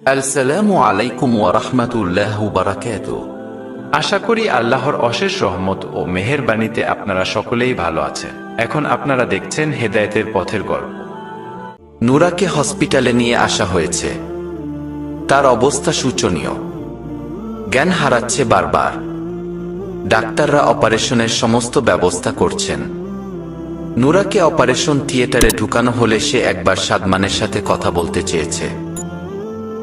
আসসালামু আলাইকুম ওয়া রাহমাতুল্লাহি ওয়া বারাকাতুহু। আশা করি আল্লাহর অশেষ রহমত ও মেহেরবানিতে আপনারা সকলেই ভালো আছেন। এখন আপনারা দেখছেন হেদায়েতের পথের গল্প। নূরাকে হসপিটালে নিয়ে আসা হয়েছে। তার অবস্থা শোচনীয়। জ্ঞান হারাচ্ছে বারবার। ডাক্তাররা অপারেশনের সমস্ত ব্যবস্থা করছেন। নূরাকে অপারেশন থিয়েটারে ঢুকানো হলে সে একবার সাদমানের সাথে কথা বলতে চেয়েছে।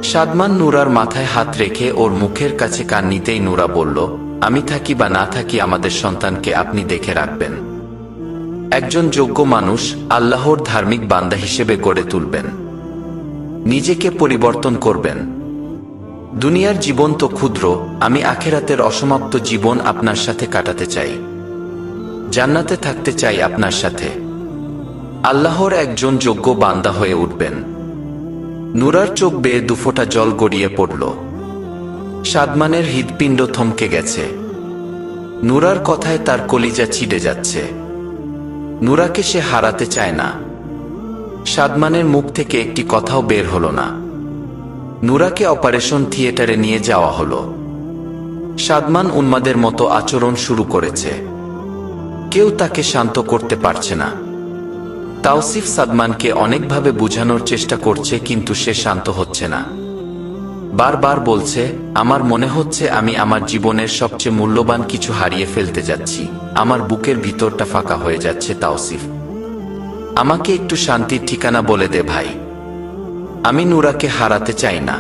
সাদমান নূরার মাথায় হাত রেখে ওর মুখের কাছে কান নিতেই নূরা বলল, আমি থাকি বা না থাকি আমাদের সন্তানকে আপনি দেখে রাখবেন। একজন যোগ্য মানুষ আল্লাহর ধার্মিক বান্দা হিসেবে গড়ে তুলবেন। নিজেকে পরিবর্তন করবেন। দুনিয়ার জীবন তো ক্ষুদ্র, আমি আখেরাতের অসমাপ্ত জীবন আপনার সাথে কাটাতে চাই। জান্নাতে থাকতে চাই আপনার সাথে। আল্লাহর একজন যোগ্য বান্দা হয়ে উঠবেন। নূরার চোখ বেয়ে দুফোঁটা জল গড়িয়ে পড়ল। সাদমানের হৃৎপিণ্ড থমকে গেছে। নূরার কথায় তার কলিজা ছিঁড়ে যাচ্ছে। নূরাকে সে হারাতে চায় না। সাদমানের মুখ থেকে একটি কথাও বের হলো না। নূরাকে অপারেশন থিয়েটারে নিয়ে যাওয়া হলো। সাদমান উন্মাদের মতো আচরণ শুরু করেছে। কেউ তাকে শান্ত করতে পারছে না। তাওসিফ সাদমানকে অনেকভাবে বোঝানোর চেষ্টা করছে, কিন্তু সে শান্ত হচ্ছে না। বারবার বলছে, আমার মনে হচ্ছে আমি আমার জীবনের সবচেয়ে মূল্যবান কিছু হারিয়ে ফেলতে যাচ্ছি। আমার বুকের ভিতরটা ফাঁকা হয়ে যাচ্ছে তাওসিফ। আমাকে একটু শান্তির ঠিকানা বলে দে ভাই। আমি নূরাকে হারাতে চাই না।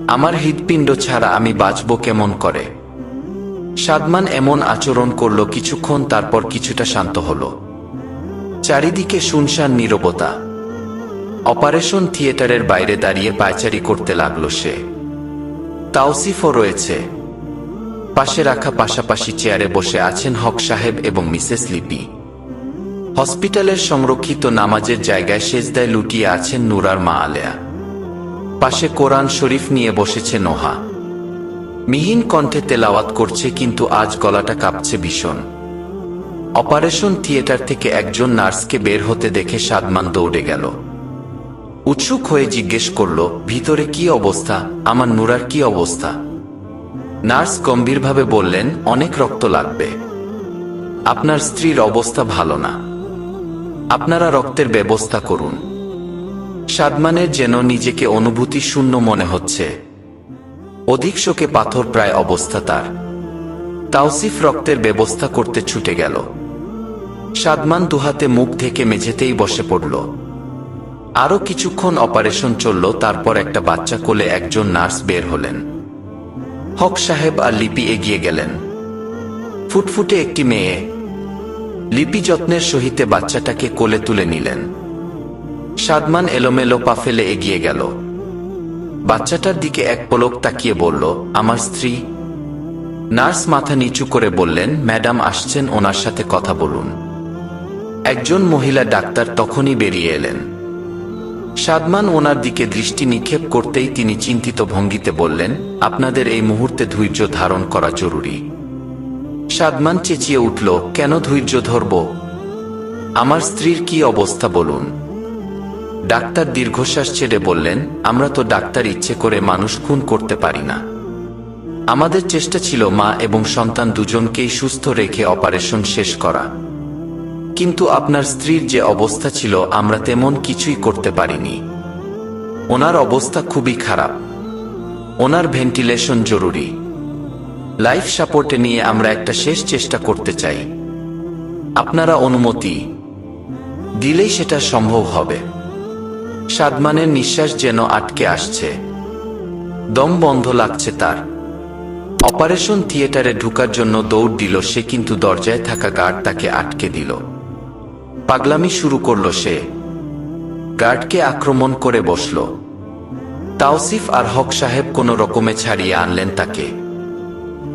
আমার হৃৎপিণ্ড ছাড়া আমি বাঁচব কেমন করে? সাদমান এমন আচরণ করল কিছুক্ষণ, তারপর কিছুটা শান্ত হলো। চারিদিকে শুনশান নীরবতা। অপারেশন থিয়েটারের বাইরে দাঁড়িয়ে পায়চারি করতে লাগলো সে। তাওসিফও রয়েছে। পাশে রাখা পাশাপাশি চেয়ারে বসে আছেন হক সাহেব এবং মিসেস লিপি। হসপিটালের সংরক্ষিত নামাজের জায়গায় সেজদায় লুটিয়ে আছেন নূরার মা আলেয়া। পাশে কোরআন শরীফ নিয়ে বসেছে নোহা। মিহিন কণ্ঠে তেলাওয়াত করছে, কিন্তু আজ গলাটা কাঁপছে ভীষণ। অপারেশন থিয়েটার থেকে একজন নার্সকে বের হতে দেখে সাদমান দৌড়ে গেল। উৎসুক হয়ে জিজ্ঞেস করল, ভিতরে কি অবস্থা? আমার নূরার কি অবস্থা? নার্স গম্ভীরভাবে বললেন, অনেক রক্ত লাগবে। আপনার স্ত্রীর অবস্থা ভালো না। আপনারা রক্তের ব্যবস্থা করুন। সাদমানের যেন নিজেকে অনুভূতি শূন্য মনে হচ্ছে। অধিক শোকে পাথর প্রায় অবস্থা তার। তাওসিফ রক্তের ব্যবস্থা করতে ছুটে গেল। সাদমান দুহাতে মুখ ঢেকে মেঝেতেই বসে পড়ল। আরো কিছুক্ষণ অপারেশন চলল, তারপর একটা বাচ্চা কোলে একজন নার্স বের হলেন। হক সাহেব আর লিপি এগিয়ে গেলেন। ফুটফুটে একটি মেয়ে। লিপি যত্নের সহিতে বাচ্চাটাকে কোলে তুলে নিলেন। সাদমান এলোমেলো পা ফেলে এগিয়ে গেল। বাচ্চাটার দিকে এক পলক তাকিয়ে বলল, আমার স্ত্রী? নার্স মাথা নিচু করে বললেন, ম্যাডাম আসছেন, ওনার সাথে কথা বলুন। একজন মহিলা ডাক্তার তখনই বেরিয়ে এলেন। সাদমান ওনার দিকে দৃষ্টি নিক্ষেপ করতেই তিনি চিন্তিত ভঙ্গিতে বললেন, আপনাদের এই মুহূর্তে ধৈর্য ধারণ করা জরুরি। সাদমান চেঁচিয়ে উঠল, কেন ধৈর্য ধরব? আমার স্ত্রীর কি অবস্থা বলুন। ডাক্তার দীর্ঘশ্বাস ছেড়ে বললেন, আমরা তো ডাক্তার ইচ্ছে করে মানুষ খুন করতে পারি না। আমাদের চেষ্টা ছিল মা এবং সন্তান দুজনকেই সুস্থ রেখে অপারেশন শেষ করা। কিন্তু আপনার স্ত্রীর যে অবস্থা ছিল, আমরা তেমন কিছুই করতে পারিনি। ওনার অবস্থা খুবই খারাপ। ওনার ভেন্টিলেশন জরুরি। লাইফ সাপোর্টে নিয়ে আমরা একটা শেষ চেষ্টা করতে চাই। আপনারা অনুমতি দিলেই সেটা সম্ভব হবে। সাদমানের নিঃশ্বাস যেন আটকে আসছে। দম বন্ধ লাগছে তার। অপারেশন থিয়েটারে ঢুকার জন্য দৌড় দিল সে, কিন্তু দরজায় থাকা গার্ড তাকে আটকে দিল। পাগলামি শুরু করল সে। গার্ডকে আক্রমণ করে বসল। তাওসিফ আর হক সাহেব কোনো রকমে ছাড়িয়ে আনলেন তাকে।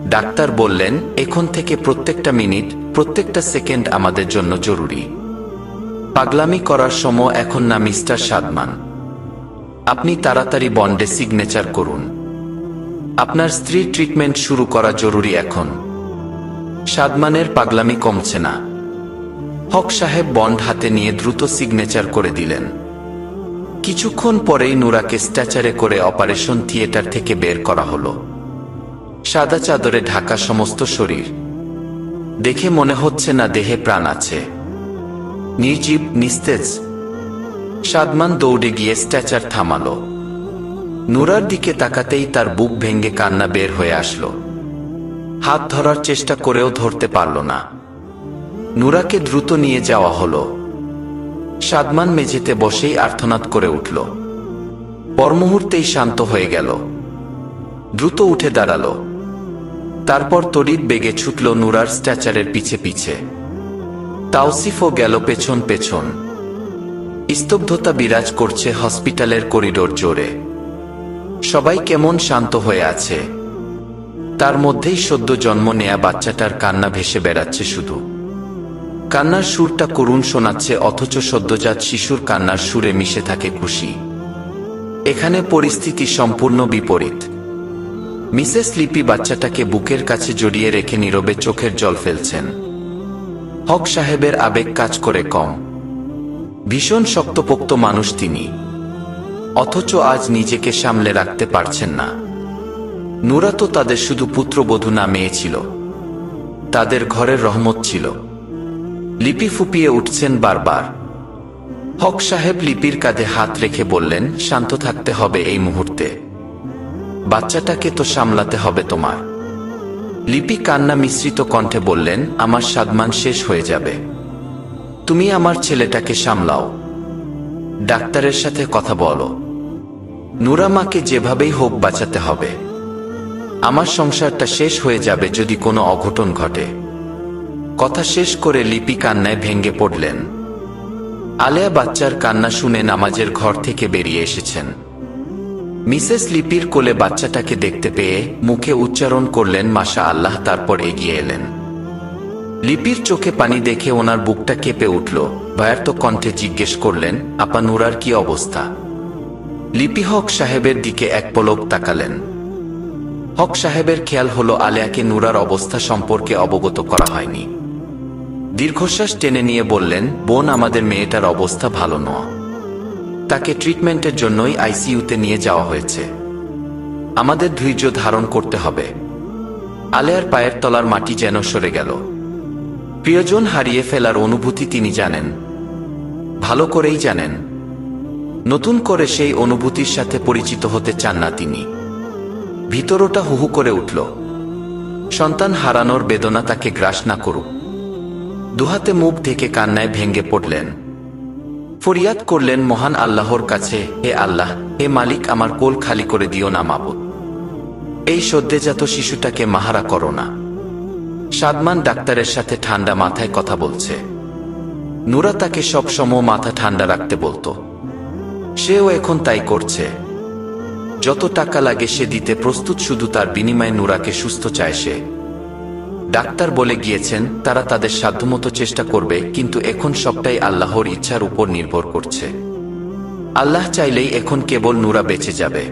ডাক্তার বললেন, এখন থেকে প্রত্যেকটা মিনিট, প্রত্যেকটা সেকেন্ড আমাদের জন্য জরুরি। পাগলামি করার সময় এখন না মিস্টার সাদমান। আপনি তাড়াতাড়ি বন্ডে সিগনেচার করুন। আপনার স্ত্রীর ট্রিটমেন্ট শুরু করা জরুরি এখন। সাদমানের পাগলামি কমছে না। হক সাহেব বন্ড হাতে নিয়ে দ্রুত সিগনেচার করে দিলেন। কিছুক্ষণ পরেই নুরাকে স্ট্রেচারে করে অপারেশন থিয়েটার থেকে বের করা হলো। সাদা চাদরে ঢাকা সমস্ত শরীর, দেখে মনে হচ্ছে না দেহে প্রাণ আছে, নির্জীব, নিস্তেজ। সাদমান দৌড়ে গিয়ে স্ট্রেচার থামালো। নুরার দিকে তাকাতেই তার বুক ভেঙে কান্না বের হয়ে আসলো। হাত ধরার চেষ্টা করেও ধরতে পারল না। নুরাকে দ্রুত নিয়ে যাওয়া হলো। সাদমান মেঝেতে বসেই আর্তনাদ করে উঠল। পরমুহূর্তেই শান্ত হয়ে গেল। দ্রুত উঠে দাঁড়ালো। তারপর তড়িৎ বেগে ছুটল নুরার স্ট্রেচারের পিছে পিছে। তাওসিফও গেল পেছন পেছন। স্তব্ধতা বিরাজ করছে হসপিটালের করিডোর জোরে। সবাই কেমন শান্ত হয়ে আছে। তার মধ্যেই সদ্য জন্ম নেয়া বাচ্চাটার কান্না ভেসে বেড়াচ্ছে শুধু। কান্নার সুরটা করুণ শোনাচ্ছে, অথচ সদ্যজাত শিশুর কান্নার সুরে মিশে থাকে খুশি। এখানে পরিস্থিতি সম্পূর্ণ বিপরীত। মিসেস লিপি বাচ্চাটাকে বুকের কাছে জড়িয়ে রেখে নীরবে চোখের জল ফেলছেন। হক সাহেবের আবেগ কাজ করে কম। ভীষণ শক্তপোক্ত মানুষ তিনি, অথচ আজ নিজেকে সামলে রাখতে পারছেন না। নুরা তো তাদের শুধু পুত্রবধূ না, মেয়ে ছিল। তাদের ঘরের রহমত ছিল। লিপি ফুপিয়ে উঠছেন বারবার। হক সাহেব লিপির কাঁধে হাত রেখে বললেন, শান্ত থাকতে হবে এই মুহূর্তে। বাচ্চাটাকে তো সামলাতে হবে তোমার। লিপি কান্না মিশ্রিত কণ্ঠে বললেন, আমার সাদমান শেষ হয়ে যাবে। তুমি আমার ছেলেটাকে সামলাও। ডাক্তারের সাথে কথা বলো। নুরা মাকে যেভাবেই হোক বাঁচাতে হবে। আমার সংসারটা শেষ হয়ে যাবে যদি কোনো অঘটন ঘটে। কথা শেষ করে লিপি কান্নায় ভেঙে পড়লেন। আলেয়া বাচ্চার কান্না শুনে নামাজের ঘর থেকে বেরিয়ে এসেছেন। মিসেস লিপির কোলে বাচ্চাটাকে দেখতে পেয়ে মুখে উচ্চারণ করলেন মাশা আল্লাহ, তারপর এগিয়ে এলেন। লিপির চোখে পানি দেখে ওনার বুকটা কেঁপে উঠল। ভয়ার্ত কণ্ঠে জিজ্ঞেস করলেন, আপা নুরার কি অবস্থা? লিপি হক সাহেবের দিকে এক পলক তাকালেন। হক সাহেবের খেয়াল হলো আলেয়াকে নুরার অবস্থা সম্পর্কে অবগত করা হয়নি। দীর্ঘশ্বাস টেনে নিয়ে বললেন, বোন, আমাদের মেয়েটার অবস্থা ভালো নয়। তাকে ট্রিটমেন্টের জন্যই আইসিইউতে নিয়ে যাওয়া হয়েছে। আমাদের ধৈর্য ধারণ করতে হবে। আলেয়ার পায়ের তলার মাটি যেন সরে গেল। প্রিয়জন হারিয়ে ফেলার অনুভূতি তিনি জানেন, ভালো করেই জানেন। নতুন করে সেই অনুভূতির সাথে পরিচিত হতে চান না তিনি। ভিতরটা হুহু করে উঠল। সন্তান হারানোর বেদনা তাকে গ্রাস না করুক। দুহাতে মুখ ঢেকে কান্নায় ভেঙে পড়লেন। ফরিয়াদ করলেন মহান আল্লাহর কাছে, হে আল্লাহ, হে মালিক, আমার কোল খালি করে দিও না মাবুদ। এই সদ্যজাত শিশুটাকে মাহারা করো না। সাদমান ডাক্তারের সাথে ঠান্ডা মাথায় কথা বলছে। নুরা তাকে সব সময় মাথা ঠান্ডা রাখতে বলতো। সেও এখন তাই করছে। যত টাকা লাগে সে দিতে প্রস্তুত, শুধু তার বিনিময়ে নুরাকে সুস্থ চায় সে। ডাক্তার বলে গিয়েছেন তারা তাদের সাধ্যমতো চেষ্টা করবে, কিন্তু এখন সবটাই আল্লাহর ইচ্ছার উপর নির্ভর করছে। আল্লাহ চাইলেই এখন কেবল নুরা বেঁচে যাবে।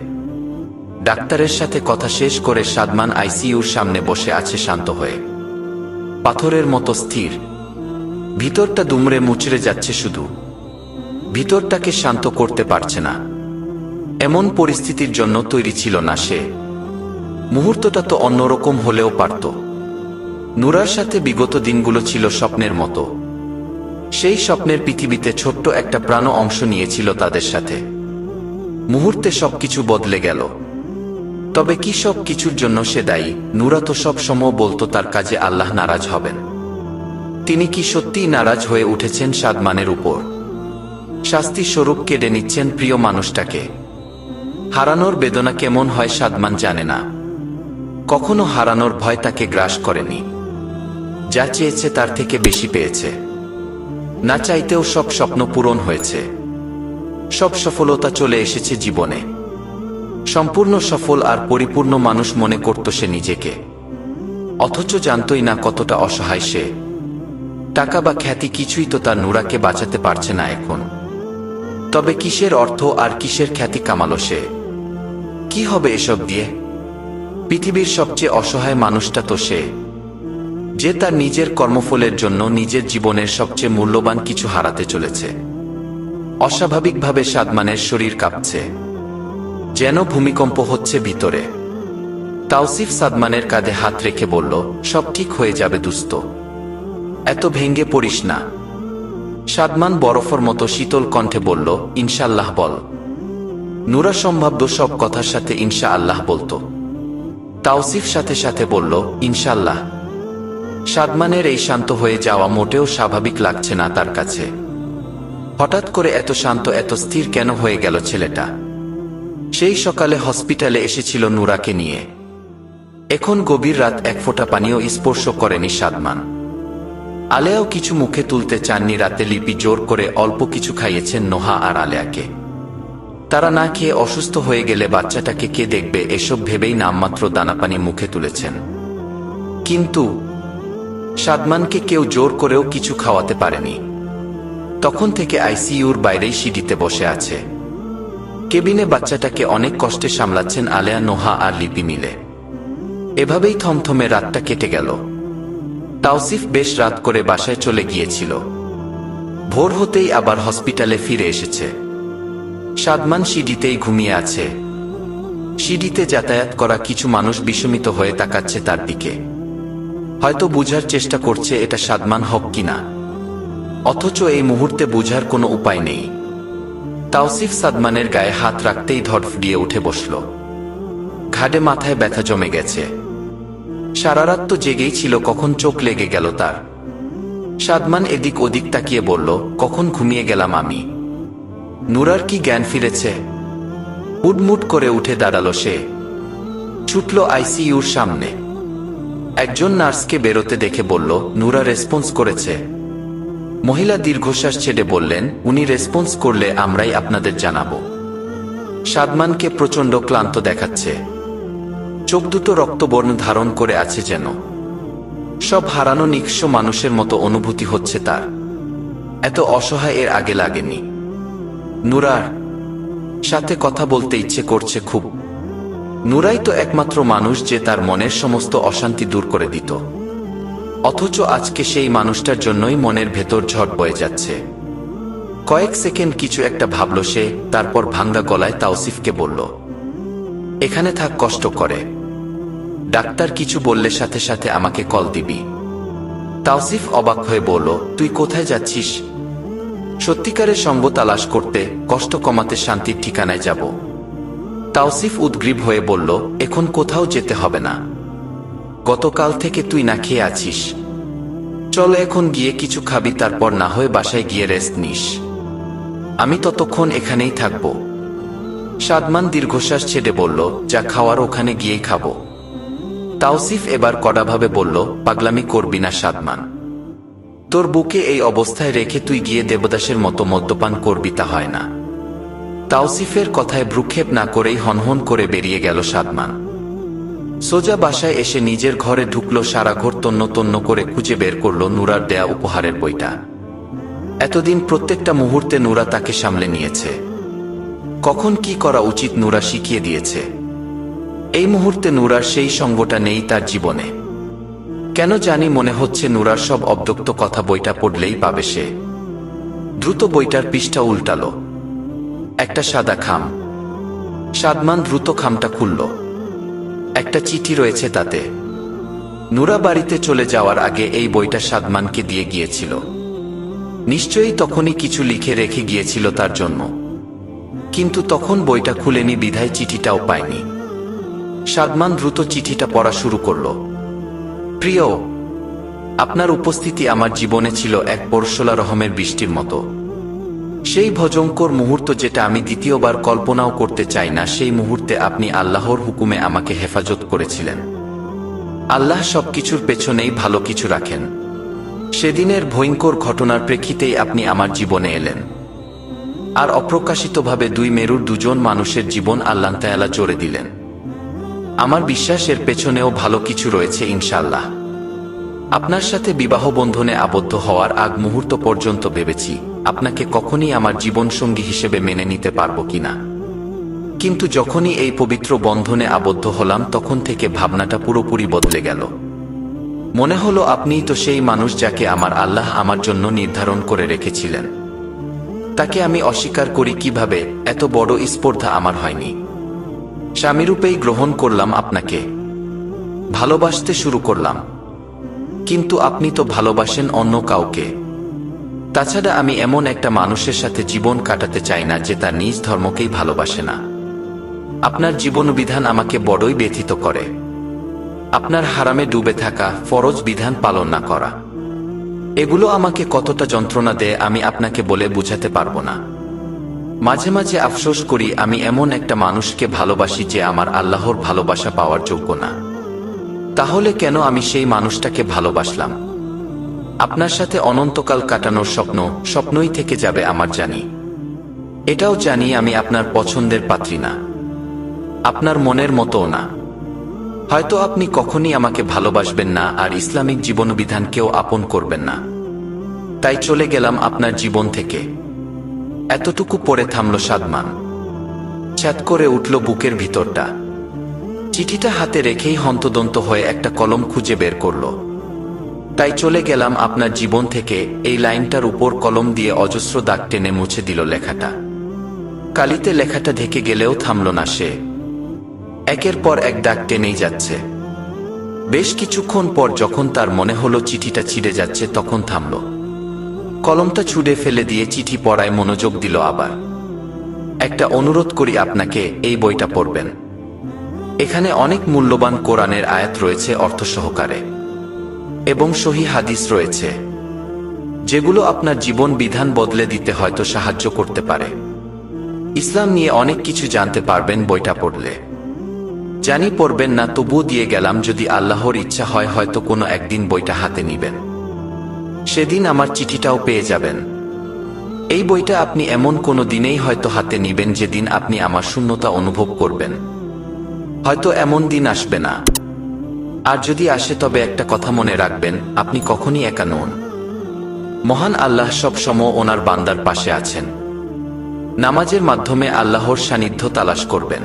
ডাক্তারের সাথে কথা শেষ করে সাদমান আইসিইউর সামনে বসে আছে শান্ত হয়ে, পাথরের মতো স্থির। ভিতরটা দুমড়ে মুচড়ে যাচ্ছে শুধু। ভিতরটাকে শান্ত করতে পারছে না। এমন পরিস্থিতির জন্য তৈরি ছিল না সে। মুহূর্তটা তো অন্যরকম হলেও পারত। নুরার সাথে বিগত দিনগুলো ছিল স্বপ্নের মতো। সেই স্বপ্নের পৃথিবীতে ছোট্ট একটা প্রাণ অংশ নিয়েছিল তাদের সাথে। মুহূর্তে সবকিছু বদলে গেল। তবে কি সব কিছুর জন্য সে দায়ী? নুরা তো সব সময় বলতো তার কাজে আল্লাহ নারাজ হবেন। তিনি কি সত্যিই নারাজ হয়ে উঠেছেন সাদমানের উপর? শাস্তি স্বরূপ কেড়ে নিচ্ছেন প্রিয় মানুষটাকে। হারানোর বেদনা কেমন হয় সাদমান জানে না। কখনো হারানোর ভয় তাকে গ্রাস করেনি। যা চেয়েছে তার থেকে বেশি পেয়েছে। না চাইতেও সব স্বপ্ন পূরণ হয়েছে। সব সফলতা চলে এসেছে জীবনে। সম্পূর্ণ সফল আর পরিপূর্ণ মানুষ মনে করত সে নিজেকে। অথচ জানতই না কতটা অসহায় সে। টাকা বা খ্যাতি কিছুই তো তার নুরাকে বাঁচাতে পারছে না এখন। তবে কিসের অর্থ আর কিসের খ্যাতি কামালো সে? কি হবে এসব দিয়ে? পৃথিবীর সবচেয়ে অসহায় মানুষটা তো সে, যে তার নিজের কর্মফলের জন্য নিজের জীবনের সবচেয়ে মূল্যবান কিছু হারাতে চলেছে। অস্বাভাবিকভাবে সাদমানের শরীর কাঁপছে, যেন ভূমিকম্প হচ্ছে ভিতরে। তাওসিফ সাদমানের কাঁধে হাত রেখে বলল, সব ঠিক হয়ে যাবে দোস্ত, এত ভেঙে পড়িস না। সাদমান বরফের মতো শীতল কণ্ঠে বলল, ইনশাআল্লাহ বল। নূরা সম্ভাব্য সব কথার সাথে ইনশাআল্লাহ বলতো। তাওসিফ সাথে সাথে বলল, ইনশাআল্লাহ। সাদমানের এই শান্ত হয়ে যাওয়া মোটেও স্বাভাবিক লাগছে না তার কাছে। হঠাৎ করে এত শান্ত, এত স্থির কেন হয়ে গেল ছেলেটা? সেই সকালে হসপিটালে এসেছিল নূরাকে নিয়ে। এখন গভীর রাত, এক ফোঁটা পানিও স্পর্শ করেনি সাদমান। আলেয়াও কিছু মুখে তুলতে চাননি রাতে। লিপি জোর করে অল্প কিছু খাইয়েছেন নোহা আর আলেয়াকে। তারা না খেয়ে অসুস্থ হয়ে গেলে বাচ্চাটাকে কে দেখবে, এসব ভেবেই নামমাত্র দানাপানি মুখে তুলেছেন। কিন্তু সাদমানকে কেউ জোর করেও কিছু খাওয়াতে পারেনি। তখন থেকে আইসিইউর বাইরেই সিঁড়িতে বসে আছে। কেবিনে বাচ্চাটাকে অনেক কষ্টে সামলাচ্ছেন আলেয়া, নোহা আর লিপি মিলে। এভাবেই থমথমে রাতটা কেটে গেল। তাওসিফ বেশ রাত করে বাসায় চলে গিয়েছিল। ভোর হতেই আবার হসপিটালে ফিরে এসেছে। সাদমান সিঁড়িতেই ঘুমিয়ে আছে। সিঁড়িতে যাতায়াত করা কিছু মানুষ বিস্মিত হয়ে তাকাচ্ছে তার দিকে, হয়তো বুঝার চেষ্টা করছে এটা সাদমান হক কিনা। অথচ এই মুহূর্তে বুঝার কোনো উপায় নেই। তাওসিফ সাদমানের গায়ে হাত রাখতেই ধড়ফড়িয়ে উঠে বসল। ঘাড়ে মাথায় ব্যথা জমে গেছে। সারা রাত তো জেগেই ছিল, কখন চোখ লেগে গেল তার। সাদমান এদিক ওদিক তাকিয়ে বলল, কখন ঘুমিয়ে গেলাম আমি? নূরার কি জ্ঞান ফিরেছে? উডমুট করে উঠে দাঁড়ালো সে। ছুটল আইসিইউর সামনে। একজন নার্সকে বেরোতে দেখে বলল, নূরা রেসপন্স করেছে। মহিলা দীর্ঘশ্বাস ছেড়ে বললেন, উনি রেসপন্স করলে আমরাই আপনাদের জানাবো। সাদমানকে প্রচণ্ড ক্লান্ত দেখাচ্ছে। চোখ দুটো রক্তবর্ণ ধারণ করে আছে, যেন সব হারানো নিঃস্ব মানুষের মতো অনুভূতি হচ্ছে তার। এত অসহায় এর আগে লাগেনি। নূরার সাথে কথা বলতে ইচ্ছে করছে খুব। নূরাই তো একমাত্র মানুষ যে তার মনের সমস্ত অশান্তি দূর করে দিত। অথচ আজকে সেই মানুষটার জন্যই মনের ভেতর ঝড় বয়ে যাচ্ছে। কয়েক সেকেন্ড কিছু একটা ভাবল সে, তারপর ভাঙ্গা গলায় তাওসিফকে বলল, এখানে থাক, কষ্ট করে। ডাক্তার কিছু বললে সাথে সাথে আমাকে কল দিবি। তাওসিফ অবাক হয়ে বলল, তুই কোথায় যাচ্ছিস? সত্যিকারের সঙ্গ তালাশ করতে, কষ্ট কমাতে, শান্তির ঠিকানায় যাব। তাওসিফ উদ্গ্রীব হয়ে বলল, এখন কোথাও যেতে হবে না। গতকাল থেকে তুই না খেয়ে আছিস। চল এখন গিয়ে কিছু খাবি, তারপর না হয় বাসায় গিয়ে রেস্ট নিস। আমি ততক্ষণ এখানেই থাকব। সাদমান দীর্ঘশ্বাস ছেড়ে বলল, যা খাওয়ার ওখানে গিয়েই খাবো। তাওসিফ এবার কড়াভাবে বলল, পাগলামি করবি না সাদমান। তোর বুকে এই অবস্থায় রেখে তুই গিয়ে দেবদাসের মতো মদ্যপান করবি, তা হয় না। তাওসিফের কথায় ভ্রুক্ষেপ না করেই হনহন করে বেরিয়ে গেল সাদমান। সোজা বাসায় এসে নিজের ঘরে ঢুকল। সারা ঘর তন্ন তন্ন করে খুঁজে বের করল নূরার দেয়া উপহারের বইটা। এতদিন প্রত্যেকটা মুহূর্তে নূরা তাকে সামলে নিয়েছে। কখন কি করা উচিত নূরা শিখিয়ে দিয়েছে। এই মুহূর্তে নূরার সেই সঙ্গটা নেই তার জীবনে। কেন জানি মনে হচ্ছে নূরার সব অব্যক্ত কথা বইটা পড়লেই পাবে সে। দ্রুত বইটার পৃষ্ঠা উল্টালো। একটা সাদা খাম। সাদমান দ্রুত খামটা খুলল। একটা চিঠি রয়েছে তাতে। নূরা বাড়িতে চলে যাওয়ার আগে এই বইটা সাদমানকে দিয়ে গিয়েছিল। নিশ্চয়ই তখনই কিছু লিখে রেখে গিয়েছিল তার জন্য। কিন্তু তখন বইটা খুলেনি বিধায় চিঠিটাও পায়নি। সাদমান দ্রুত চিঠিটা পড়া শুরু করল। প্রিয়, আপনার উপস্থিতি আমার জীবনে ছিল এক বর্ষলা রহমের বৃষ্টির মতো। সেই ভয়ঙ্কর মুহূর্ত যেটা আমি দ্বিতীয়বার কল্পনাও করতে চাই না, সেই মুহূর্তে আপনি আল্লাহর হুকুমে আমাকে হেফাজত করেছিলেন। আল্লাহ সবকিছুর পেছনেই ভালো কিছু রাখেন। সেদিনের ভয়ঙ্কর ঘটনার প্রেক্ষিতেই আপনি আমার জীবনে এলেন। আর অপ্রকাশিতভাবে দুই মেরুর দুজন মানুষের জীবন আল্লাহ তাআলা জোরে দিলেন। আমার বিশ্বাস এর পেছনেও ভালো কিছু রয়েছে ইনশাআল্লাহ। আপনার সাথে বিবাহ বন্ধনে আবদ্ধ হওয়ার আগ মুহূর্ত পর্যন্ত ভেবেছি আপনাকে কখনই আমার জীবনসঙ্গী হিসেবে মেনে নিতে পারবো কিনা। কিন্তু যখনই এই পবিত্র বন্ধনে আবদ্ধ হলাম, তখন থেকে ভাবনাটা পুরোপুরি বদলে গেল। মনে হলো আপনিই তো সেই মানুষ যাকে আমার আল্লাহ আমার জন্য নির্ধারণ করে রেখেছিলেন। তাকে আমি অস্বীকার করি কিভাবে? এত বড় স্পর্ধা আমার হয়নি। স্বামীরূপেই গ্রহণ করলাম আপনাকে, ভালোবাসতে শুরু করলাম। কিন্তু আপনি তো ভালোবাসেন অন্য কাউকে। তাছাড়া আমি এমন একটা মানুষের সাথে জীবন কাটাতে চাই না যে তার নিজ ধর্মকেই ভালোবাসে না। আপনার জীবনবিধান আমাকে বড়ই ব্যথিত করে। আপনার হারামে ডুবে থাকা, ফরজ বিধান পালন না করা, এগুলো আমাকে কতটা যন্ত্রণা দেয় আমি আপনাকে বলে বোঝাতে পারবো না। মাঝে মাঝে আফসোস করি আমি এমন একটা মানুষকে ভালোবাসি যে আমার আল্লাহর ভালোবাসা পাওয়ার যোগ্য না। তাহলে কেন আমি সেই মানুষটাকে ভালোবাসলাম? আপনার সাথে অনন্তকাল কাটানোর স্বপ্নই থেকে যাবে আমার জানি। এটাও জানি আমি আপনার পছন্দের পাত্রী না, আপনার মনের মতোও না। হয়তো আপনি কখনই আমাকে ভালোবাসবেন না আর ইসলামিক জীবনবিধানকেও আপন করবেন না। তাই চলে গেলাম আপনার জীবন থেকে। এতটুকু পরে থামল সাদমান। ছ্যাদ করে উঠল বুকের ভিতরটা। চিঠিটা হাতে রেখেই হন্তদন্ত হয়ে একটা কলম খুঁজে বের করল। তাই চলে গেলাম আপনার জীবন থেকে, এই লাইনটার উপর কলম দিয়ে অজস্র দাগ টেনে মুছে দিল লেখাটা। কালিতে লেখাটা ঢেকে গেলেও থামল না সে। একের পর এক দাগ টেনেই যাচ্ছে। বেশ কিছুক্ষণ পর যখন তার মনে হলো চিঠিটা ছিঁড়ে যাচ্ছে তখন থামল। কলমটা ছুঁড়ে ফেলে দিয়ে চিঠি পড়ায় মনোযোগ দিল আবার। একটা অনুরোধ করি আপনাকে, এই বইটা পড়বেন। এখানে অনেক মূল্যবান কোরআনের আয়াত রয়েছে অর্থ সহকারে, এবং সহি হাদিস রয়েছে, যেগুলো আপনার জীবন বিধান বদলে দিতে হয়তো সাহায্য করতে পারে। ইসলাম নিয়ে অনেক কিছু জানতে পারবেন বইটা পড়লে। জানি পড়বেন না, তবুও দিয়ে গেলাম, যদি আল্লাহর ইচ্ছা হয় হয়তো কোনো একদিন বইটা হাতে নিবেন। সেদিন আমার চিঠিটাও পেয়ে যাবেন। এই বইটা আপনি এমন কোনো দিনেই হয়তো হাতে নিবেন যেদিন আপনি আমার শূন্যতা অনুভব করবেন। হয়তো এমন দিন আসবে না, আর যদি আসে তবে একটা কথা মনে রাখবেন, আপনি কখনই একা নন। মহান আল্লাহ সব সময় ওনার বান্দার পাশে আছেন। নামাজের মাধ্যমে আল্লাহর সান্নিধ্য তালাশ করবেন,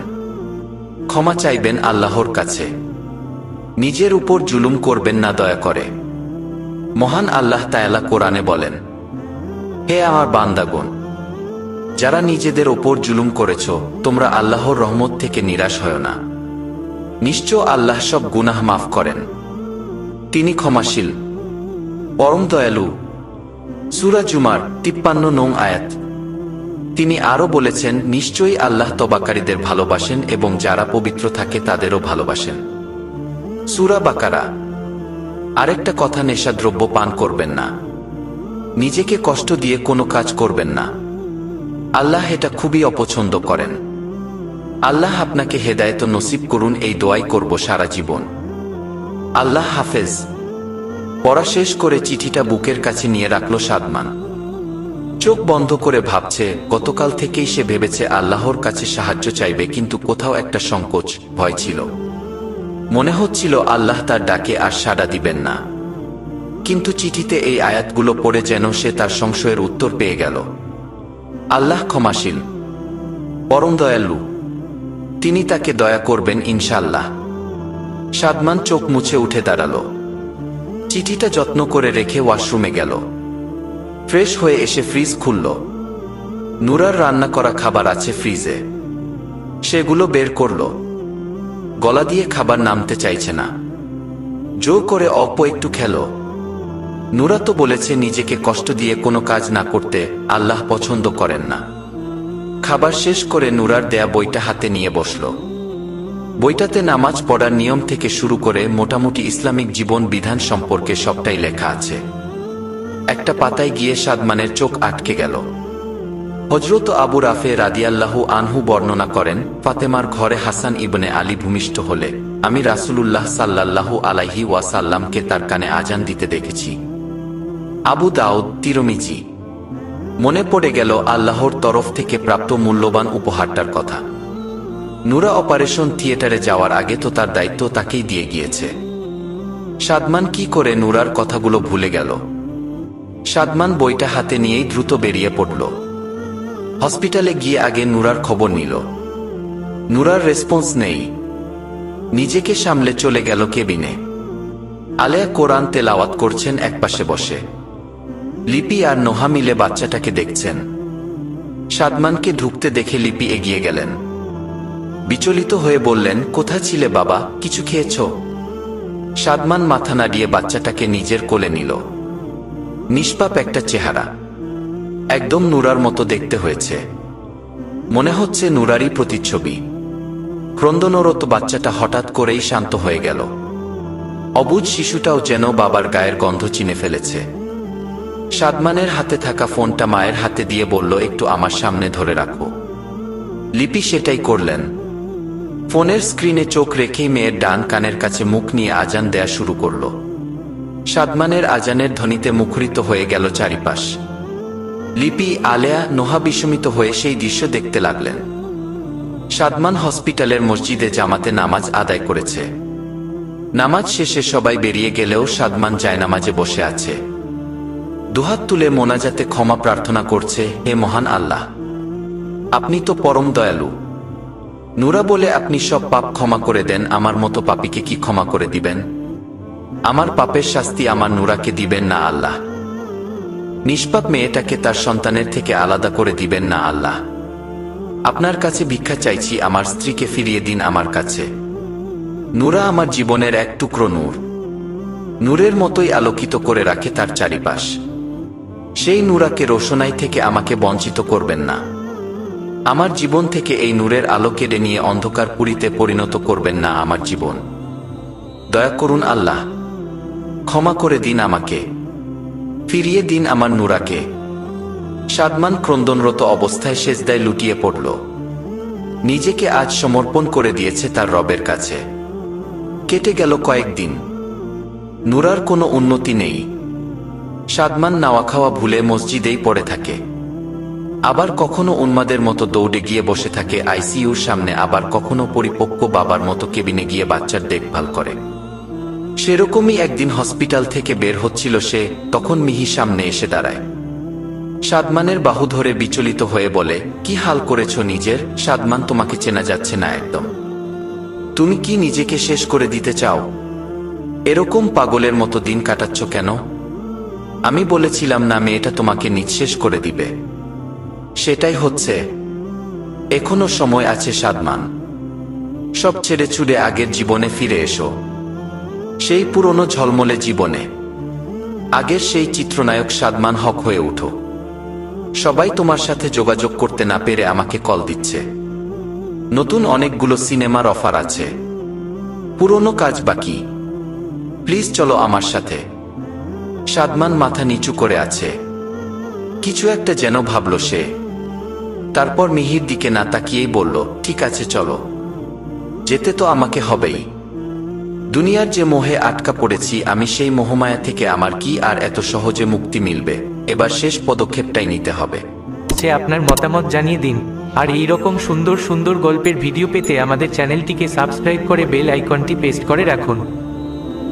ক্ষমা চাইবেন আল্লাহর কাছে। নিজের উপর জুলুম করবেন না দয়া করে। মহান আল্লাহ তাআলা কোরআনে বলেন, হে আমার বান্দাগণ, যারা নিজেদের ওপর জুলুম করেছ, তোমরা আল্লাহর রহমত থেকে নিরাশ হয় না। নিশ্চয় আল্লাহ সব গুনাহ মাফ করেন, তিনি ক্ষমাশীল, পরম দয়ালু। সূরা জুমার 53 নং আয়াত। তিনি আরো বলেছেন, নিশ্চয়ই আল্লাহ তওবাকারীদের ভালোবাসেন এবং যারা পবিত্র থাকে তাদেরও ভালোবাসেন। সূরা বাকারা। আরেকটা কথা, নেশাদ্রব্য পান করবেন না, নিজেকে কষ্ট দিয়ে কোনো কাজ করবেন না। আল্লাহ এটা খুবই অপছন্দ করেন। আল্লাহ আপনাকে হেদায়েত নসিব করুন, এই দোয়াই করব সারা জীবন। আল্লাহ হাফেজ। পড়া শেষ করে চিঠিটা বুকের কাছে নিয়ে রাখল সাদমান। চোখ বন্ধ করে ভাবছে, গতকাল থেকেই সে ভেবেছে আল্লাহর কাছে সাহায্য চাইবে, কিন্তু কোথাও একটা সংকোচ, ভয় ছিল। মনে হচ্ছিল আল্লাহ তার ডাকে আর সাড়া দিবেন না। কিন্তু চিঠিতে এই আয়াতগুলো পড়ে যেন সে তার সংশয়ের উত্তর পেয়ে গেল। আল্লাহ ক্ষমাশীল, পরম দয়ালু, তিনি তাকে দয়া করবেন ইনশাআল্লাহ। সাদমান চোখ মুছে উঠে দাঁড়াল। চিঠিটা যত্ন করে রেখে ওয়াশরুমে গেল। ফ্রেশ হয়ে এসে ফ্রিজ খুলল। নুরার রান্না করা খাবার আছে ফ্রিজে। সেগুলো বের করল। গলা দিয়ে খাবার নামতে চাইছে না। জোর করে অল্প একটু খেল। নুরা তো বলেছে নিজেকে কষ্ট দিয়ে কোনো কাজ না করতে, আল্লাহ পছন্দ করেন না। খাবার শেষ করে নুরার দেয়া বইটা হাতে নিয়ে বসল। বইটাতে নামাজ পড়ার নিয়ম থেকে শুরু করে মোটামুটি ইসলামিক জীবন বিধান সম্পর্কে সবটাই লেখা আছে। একটা পাতায় গিয়ে সাদমানের চোখ আটকে গেল। হযরত আবু রাফে রাদিয়াল্লাহু আনহু বর্ণনা করেন, ফাতেমার ঘরে হাসান ইবনে আলী ভূমিষ্ঠ হলে আমি রাসূলুল্লাহ সাল্লাল্লাহু আলাইহি ওয়াসাল্লামকে তার কানে আজান দিতে দেখেছি। আবু দাউদ, তিরমিজি। মনে পড়ে গেল আল্লাহর তরফ থেকে প্রাপ্ত মূল্যবান উপহারটার কথা। নুরা অপারেশন থিয়েটারে যাওয়ার আগে তো তার দায়িত্ব তাকেই দিয়ে গিয়েছে। সাদমান কি করে নুরার কথাগুলো ভুলে গেল? সাদমান বইটা হাতে নিয়েই দ্রুত বেরিয়ে পড়ল। হসপিটালে গিয়ে আগে নুরার খবর নিল। নুরার রেসপন্স নেই। নিজেকে সামলে চলে গেল কেবিনে। আলেয়া কোরআন তেলাওয়াত করছেন একপাশে বসে। লিপি আর নোহা মিলে বাচ্চাটাকে দেখছেন। সাদমানকে ঢুকতে দেখে লিপি এগিয়ে গেলেন। বিচলিত হয়ে বললেন, কোথায় ছিলে বাবা, কিছু খেয়েছ? সাদমান মাথা নাড়িয়ে বাচ্চাটাকে নিজের কোলে নিল। নিষ্পাপ একটা চেহারা, একদম নুরার মতো দেখতে হয়েছে। মনে হচ্ছে নুরারই প্রতিচ্ছবি। ক্রন্দনরত বাচ্চাটা হঠাৎ করেই শান্ত হয়ে গেল। অবুঝ শিশুটাও যেন বাবার গায়ের গন্ধ চিনে ফেলেছে। সাদমানের হাতে থাকা ফোনটা মায়ের হাতে দিয়ে বলল, একটু আমার সামনে ধরে রাখো। লিপি সেটাই করলেন। ফোনের স্ক্রিনে চোখ রেখেই মেয়ের ডান কানের কাছে মুখ নিয়ে আজান দেয়া শুরু করল। সাদমানের আজানের ধ্বনিতে মুখরিত হয়ে গেল চারিপাশ। লিপি, আলেয়া, নোহা বিস্মিত হয়ে সেই দৃশ্য দেখতে লাগলেন। সাদমান হসপিটালের মসজিদে জামাতে নামাজ আদায় করেছে। নামাজ শেষে সবাই বেরিয়ে গেলেও সাদমান জায়নামাজে বসে আছে। দুহাত তুলে মোনাজাতে ক্ষমা প্রার্থনা করছে, হে মহান আল্লাহ, আপনি তো পরম দয়ালু। নুরা বলে, আপনি সব পাপ ক্ষমা করে দেন, আমার মতো পাপীকে কি ক্ষমা করে দিবেন? আমার পাপের শাস্তি আমার নুরাকে দিবেন না আল্লাহ। নিষ্পাপ মেয়েটাকে তার সন্তানের থেকে আলাদা করে দিবেন না আল্লাহ। আপনার কাছে ভিক্ষা চাইছি, আমার স্ত্রীকে ফিরিয়ে দিন আমার কাছে। নুরা আমার জীবনের এক টুকরো নূর, নূরের মতোই আলোকিত করে রাখে তার চারিপাশ। সেই নুরাকে রোশনাই থেকে আমাকে বঞ্চিত করবেন না। আমার জীবন থেকে এই নূরের আলো কেড়ে নিয়ে অন্ধকার পুরীতে পরিণত করবেন না আমার জীবন। দয়া করুন আল্লাহ, ক্ষমা করে দিন আমাকে, ফিরিয়ে দিন আমার নুরাকে। সাদমান ক্রন্দনরত অবস্থায় সেজদায় লুটিয়ে পড়ল। নিজেকে আজ সমর্পণ করে দিয়েছে তার রবের কাছে। কেটে গেল কয়েকদিন। নুরার কোনো উন্নতি নেই। সাদমান নাওয়া খাওয়া ভুলে মসজিদেই পড়ে থাকে। আবার কখনো উন্মাদের মতো দৌড়ে গিয়ে বসে থাকে আইসিইউর সামনে, আবার কখনো পরিপক্ক বাবার মতো কেবিনে গিয়ে বাচ্চার দেখভাল করে। সেরকমই একদিন হসপিটাল থেকে বের হচ্ছিল সে, তখন মিহি সামনে এসে দাঁড়ায়। সাদমানের বাহু ধরে বিচলিত হয়ে বলে, কি হাল করেছ নিজের? সাদমান, তোমাকে চেনা যাচ্ছে না একদম। তুমি কি নিজেকে শেষ করে দিতে চাও? এরকম পাগলের মতো দিন কাটাচ্ছ কেন? আমি বলেছিলাম না মেয়েটা তোমাকে নিঃশেষ করে দিবে? সেটাই হচ্ছে। এখনো সময় আছে সাদমান। সব ছেড়ে ছুড়ে আগের জীবনে ফিরে এসো, সেই পুরনো ঝলমলে জীবনে। আগের সেই চিত্রনায়ক সাদমান হক হয়ে উঠো। সবাই তোমার সাথে যোগাযোগ করতে না পেরে আমাকে কল দিচ্ছে। নতুন অনেকগুলো সিনেমার অফার আছে, পুরনো কাজ বাকি। প্লিজ চলো আমার সাথে। সাদমান মাথা নিচু করে আছে। কিছু একটা যেন ভাবল সে। তারপর মিহির দিকে না তাকিয়েই বলল, ঠিক আছে চলো। যেতে তো আমাকে হবেই। দুনিয়ার যে মোহে আটকা পড়েছি আমি, সেই মোহমায়া থেকে আমার কি আর এত সহজে মুক্তি মিলবে? এবার শেষ পদক্ষেপটাই নিতে হবে। সে আপনার মতামত জানিয়ে দিন। আর এই রকম সুন্দর সুন্দর গল্পের ভিডিও পেতে আমাদের চ্যানেলটিকে সাবস্ক্রাইব করে বেল আইকনটি প্রেস করে রাখুন।